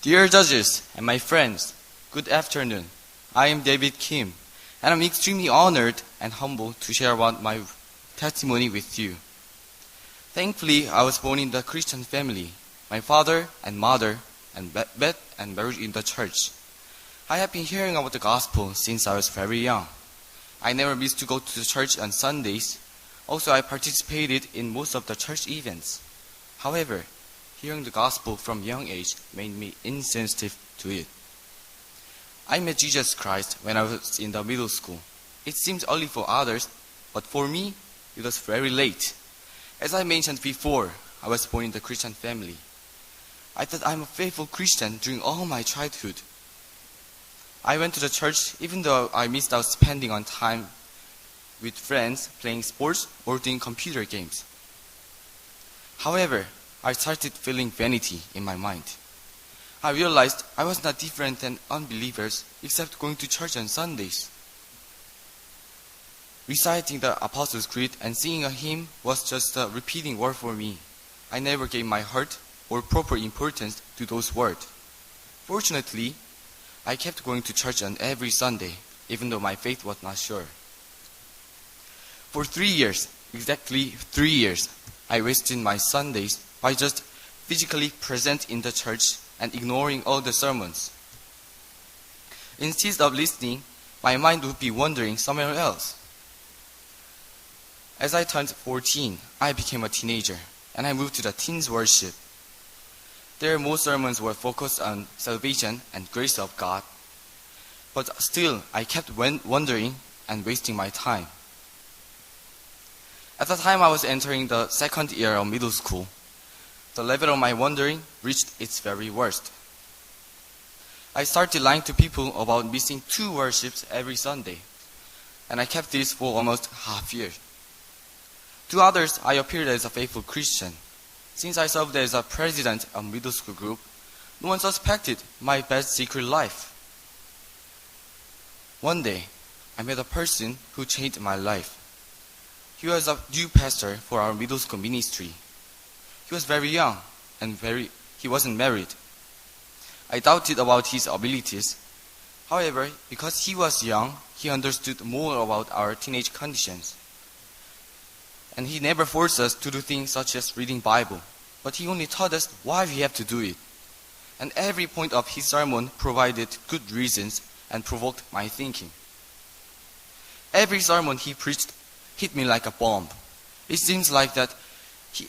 Dear judges and my friends, good afternoon. I am David Kim, and I'm extremely honored and humbled to share about my testimony with you. Thankfully, I was born in the Christian family. My father and mother met and married in the church. I have been hearing about the gospel since I was very young. I never missed to go to the church on Sundays. Also, I participated in most of the church events. However, hearing the gospel from a young age made me insensitive to it. I met Jesus Christ when I was in the middle school. It seems early for others, but for me, it was very late. As I mentioned before, I was born in the Christian family. I thought I'm a faithful Christian during all my childhood. I went to the church even though I missed out spending on time with friends playing sports or doing computer games. However, I started feeling vanity in my mind. I realized I was not different than unbelievers except going to church on Sundays. Reciting the Apostles' Creed and singing a hymn was just a repeating word for me. I never gave my heart or proper importance to those words. Fortunately, I kept going to church on every Sunday, even though my faith was not sure. For 3 years, exactly 3 years, I wasted my Sundays by just physically present in the church and ignoring all the sermons. Instead of listening, my mind would be wandering somewhere else. As I turned 14, I became a teenager, and I moved to the teens worship. There, most sermons were focused on salvation and grace of God. But still, I kept wandering and wasting my time. At the time I was entering the second year of middle school, the level of my wandering reached its very worst. I started lying to people about missing 2 worships every Sunday, and I kept this for almost half a year. To others, I appeared as a faithful Christian. Since I served as a president of a middle school group, no one suspected my bad secret life. One day, I met a person who changed my life. He was a new pastor for our middle school ministry. He was very young and he wasn't married. I doubted about his abilities. However, because he was young, he understood more about our teenage conditions. And he never forced us to do things such as reading Bible, but he only taught us why we have to do it. And every point of his sermon provided good reasons and provoked my thinking. Every sermon he preached hit me like a bomb. It seems like that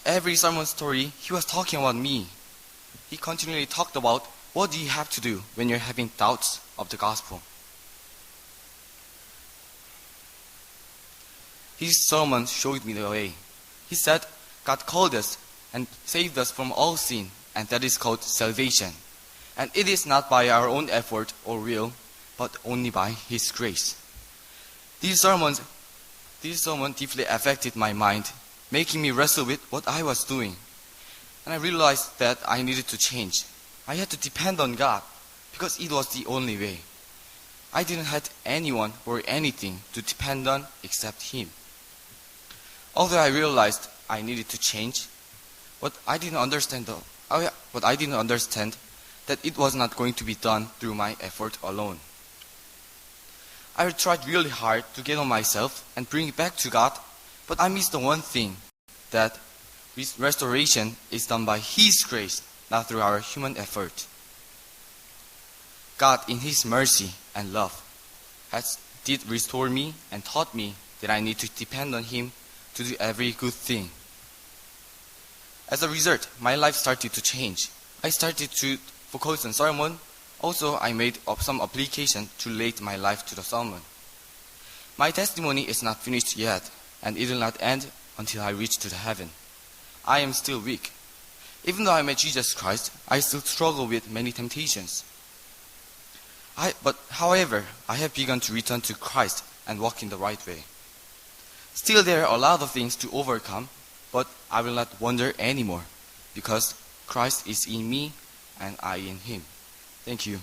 every sermon story, he was talking about me. He continually talked about what do you have to do when you're having doubts of the gospel. His sermon showed me the way. He said, God called us and saved us from all sin, and that is called salvation. And it is not by our own effort or will, but only by His grace. This sermon deeply affected my mind, making me wrestle with what I was doing. And I realized that I needed to change. I had to depend on God, because it was the only way. I didn't have anyone or anything to depend on except Him. Although I realized I needed to change, but I didn't understand that it was not going to be done through my effort alone. I tried really hard to get on myself and bring it back to God, but I missed the one thing, that restoration is done by His grace, not through our human effort. God, in His mercy and love, did restore me and taught me that I need to depend on Him to do every good thing. As a result, my life started to change. I started to focus on sermon. Also, I made some application to relate my life to the sermon. My testimony is not finished yet, and it will not end until I reach to the heaven. I am still weak. Even though I met Jesus Christ, I still struggle with many temptations. However, I have begun to return to Christ and walk in the right way. Still, there are a lot of things to overcome, but I will not wander anymore, because Christ is in me and I in Him. Thank you.